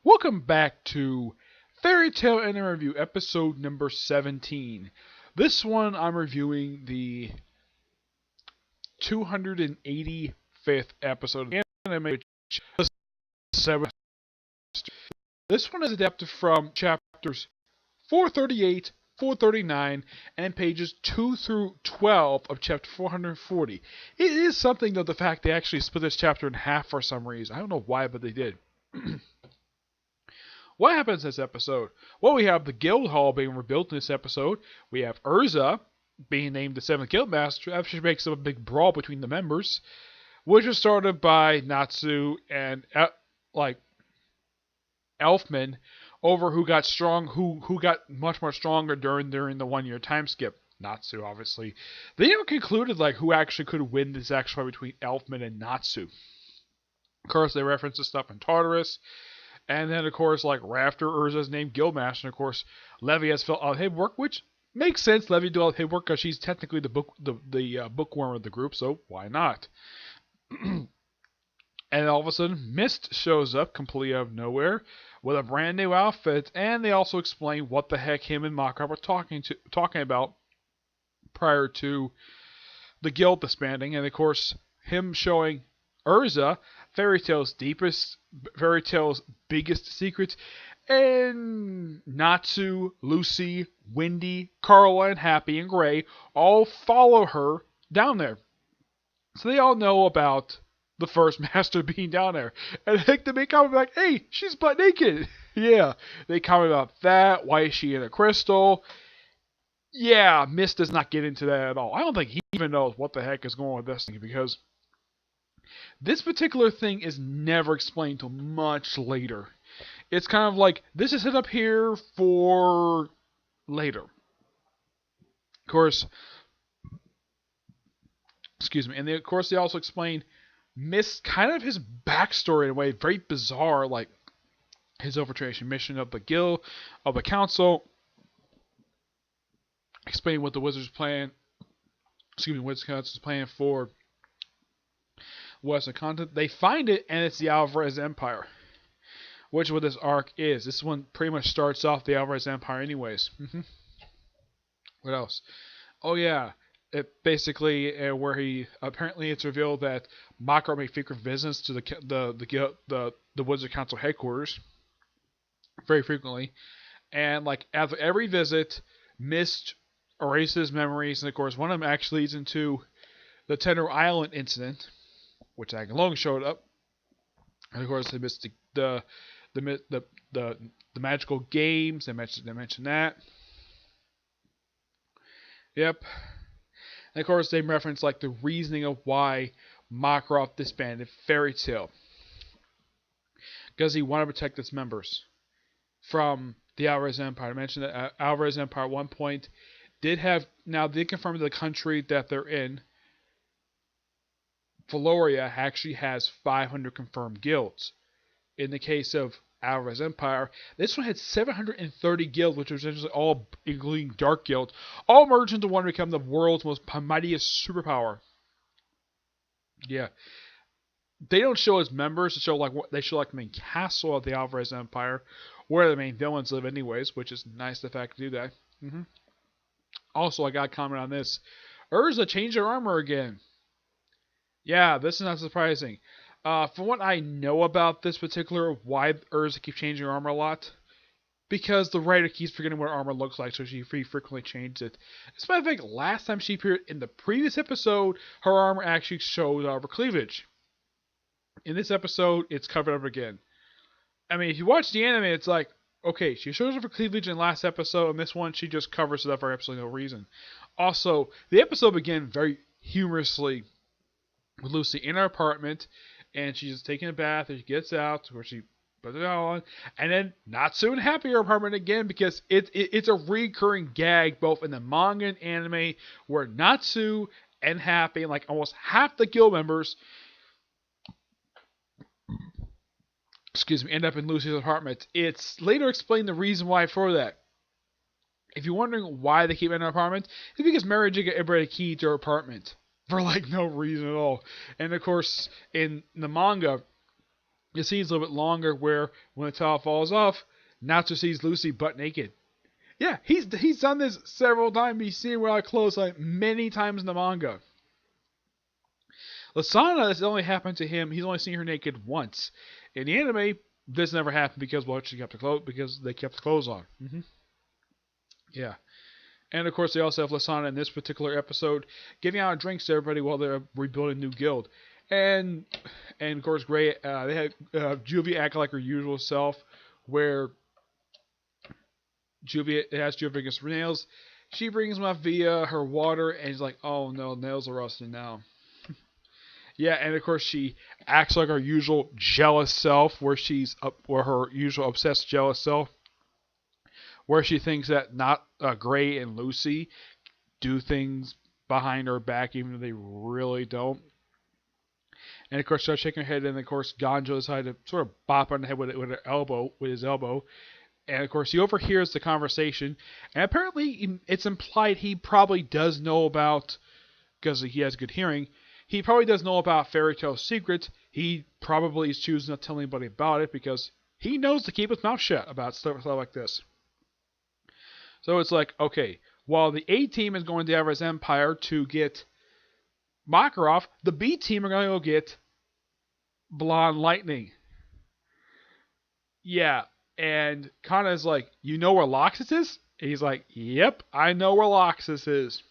Welcome back to Fairy Tale Anime Review, episode number 17. This one I'm reviewing the 285th episode of the anime, which is the 7th. This one is adapted from chapters 438, 439, and pages 2 through 12 of chapter 440. It is something, though, the fact they actually split this chapter in half for some reason. I don't know why, but they did. What happens in this episode? Well, we have the guild hall being rebuilt in this episode. We have Urza being named the 7th guild master after she makes up a big brawl between the members, which was started by Natsu and Elfman over who got much more stronger during the 1 year time skip. Natsu, obviously. They never concluded who actually could win this actual fight between Elfman and Natsu. Of course, they reference this stuff in Tartarus. And then, of course, Rafter, Urza's named Guildmaster, and of course, Levy has filled out Hibwork, which makes sense. Levy do all Hibwork because she's technically the bookworm of the group, so why not? And all of a sudden, Mist shows up completely out of nowhere with a brand new outfit, and they also explain what the heck him and Makara were talking about prior to the guild disbanding, and of course, him showing Urza Fairy Tail's biggest secrets, and Natsu, Lucy, Wendy, Carla, and Happy and Gray all follow her down there. So they all know about the first master being down there. And I think they make comment hey, she's butt naked. Yeah, they comment about that. Why is she in a crystal? Yeah, Mist does not get into that at all. I don't think he even knows what the heck is going on with this thing, because this particular thing is never explained till much later. It's kind of this is set up here for later. Of course, and of course they also explain Mist, kind of his backstory in a way, very bizarre, his infiltration mission of the guild, of the council, explain what the Wizards plan, Wizards Council's plan for Western content. They find it, and it's the Alvarez Empire, which is what this arc is. This one pretty much starts off the Alvarez Empire anyways. What else? Oh yeah, it basically where he apparently it's revealed that Makara made frequent visits to the Wizard Council headquarters very frequently, and after every visit, Mist erases memories, and of course one of them actually leads into the Tenor Island incident, which Agalong showed up, and of course they missed the magical games. They mentioned that. Yep. And of course they reference the reasoning of why Makarov disbanded Fairy Tail, because he wanted to protect its members from the Alvarez Empire. I mentioned that Alvarez Empire at one point did confirm the country that they're in, Valoria, actually has 500 confirmed guilds. In the case of Alvarez Empire, this one had 730 guilds, which was essentially all, including Dark Guild, all merged into one to become the world's most mightiest superpower. Yeah. They don't show as members, they show the main castle of the Alvarez Empire, where the main villains live anyways, which is nice the fact to do that. Also, I got a comment on this. Urza changed her armor again. Yeah, this is not surprising. From what I know about this particular, why Urza keeps changing her armor a lot, because the writer keeps forgetting what her armor looks like, so she frequently changes it. As a matter of fact, last time she appeared in the previous episode, her armor actually showed her cleavage. In this episode, it's covered up again. I mean, if you watch the anime, it's okay, she shows her cleavage in last episode, and this one she just covers it up for absolutely no reason. Also, the episode began very humorously with Lucy in her apartment, and she's just taking a bath, and she gets out, where she puts it all on, and then Natsu and Happy her apartment again, because it's a recurring gag both in the manga and anime, where Natsu and Happy, and almost half the guild members, end up in Lucy's apartment. It's later explained the reason why for that. If you're wondering why they keep in her apartment, it's because Mary J got everybody a key to her apartment for no reason at all. And of course, in the manga, The scene's a little bit longer where when the towel falls off, Natsu sees Lucy butt naked. Yeah, he's done this several times. He's seen her without clothes like many times in the manga. Lasana, this only happened to him. He's only seen her naked once. In the anime, this never happened because she kept the clothes because they kept the clothes on. Yeah. And of course, they also have Lasana in this particular episode giving out drinks to everybody while they're rebuilding a new guild. And of course, Gray they had Juvia act like her usual self, where Juvia has Juvia against her nails. She brings Mafia her water, and he's like, "Oh no, nails are rusting now." Yeah, and of course she acts like her usual jealous self, where her usual obsessed jealous self, where she thinks that not Gray and Lucy do things behind her back, even though they really don't. And of course, starts shaking her head, and of course, Ganjo decided to sort of bop on the head with his elbow. And of course, he overhears the conversation, and apparently, it's implied he probably does know about, because he has good hearing, he probably does know about Fairy Tail's secret. He probably is choosing not to tell anybody about it because he knows to keep his mouth shut about stuff like this. So it's like, okay, while the A team is going to Alvarez Empire to get Makarov, the B team are going to go get Blonde Lightning. Yeah, and Kana's like, you know where Loxus is? And he's like, yep, I know where Loxus is.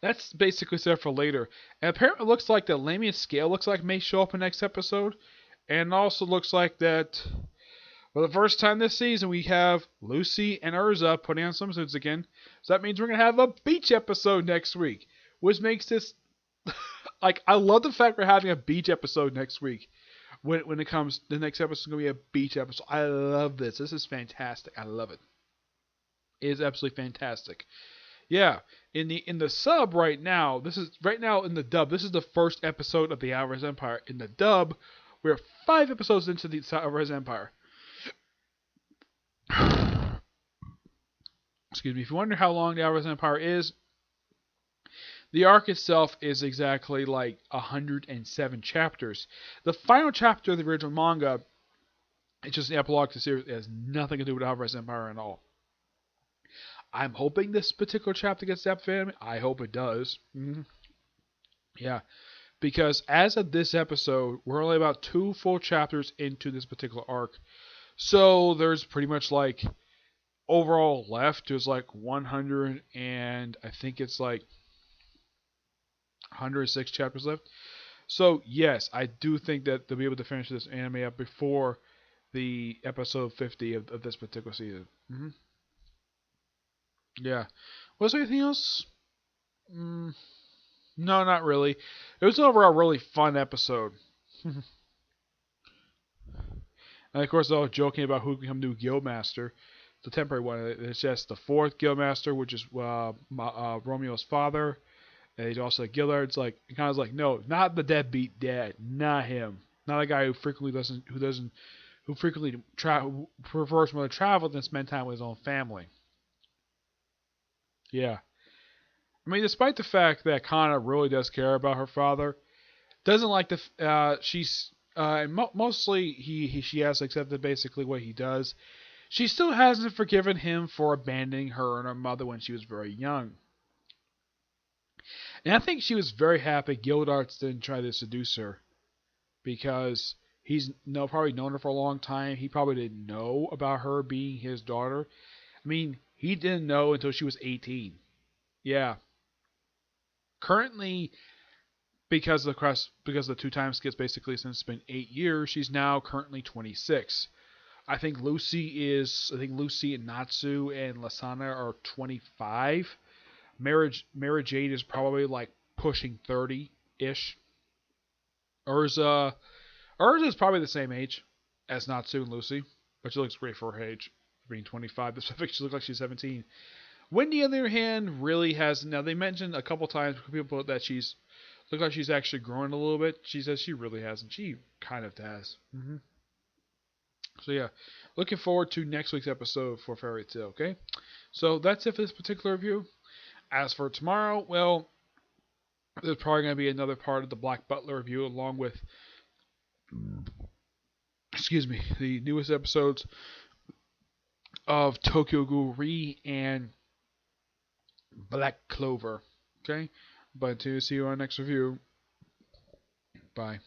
That's basically set for later. And apparently it looks like the Lamian Scale looks like may show up in the next episode. And it also looks like that for the first time this season we have Lucy and Urza putting on swimsuits again. So that means we're going to have a beach episode next week. Which makes this... like, I love the fact we're having a beach episode next week. When it comes... The next episode is going to be a beach episode. I love this. This is fantastic. I love it. It is absolutely fantastic. Yeah, in the sub right now, in the dub, this is the first episode of the Alvarez Empire. In the dub, we're 5 episodes into the Alvarez Empire. Excuse me. If you wonder how long the Alvarez Empire is, the arc itself is exactly like 107 chapters. The final chapter of the original manga, it's just an epilogue to the series. It has nothing to do with Alvarez Empire at all. I'm hoping this particular chapter gets depth anime. I hope it does. Yeah. Because as of this episode, we're only about 2 full chapters into this particular arc. So there's pretty much like overall left. There's like 100 and I think it's like 106 chapters left. So yes, I do think that they'll be able to finish this anime up before the episode 50 of this particular season. Yeah. Was there anything else? No, not really. It was overall a really fun episode. And of course, they were joking about who can become new Guildmaster. The temporary one. It's just the 4th Guildmaster, which is Romeo's father. And he's also a Gillard. It's like kind of like, no, not the deadbeat dad, not him, not a guy who frequently prefers more to travel than spend time with his own family. Yeah. I mean, despite the fact that Kana really does care about her father, doesn't like mostly she has accepted basically what he does. She still hasn't forgiven him for abandoning her and her mother when she was very young. And I think she was very happy Gildarts didn't try to seduce her. Because he's probably known her for a long time. He probably didn't know about her being his daughter. I mean, he didn't know until she was 18. Yeah. Currently, because the 2 time skips basically since it's been 8 years, she's now currently 26. I think Lucy and Natsu and Lasana are 25. Mara Jade is probably like pushing 30-ish. Urza is probably the same age as Natsu and Lucy, but she looks great for her age, being 25. This she looks like she's 17. Wendy, on the other hand, really has. Now they mentioned a couple times people that she's looks like she's actually growing a little bit. She says she really hasn't. She kind of has. So yeah, looking forward to next week's episode for Fairy Tail. Okay, so that's it for this particular review. As for tomorrow, well, there's probably going to be another part of the Black Butler review along with excuse me, the newest episodes of Tokyo Ghoul Re and Black Clover. Okay? But to see you on the next review. Bye.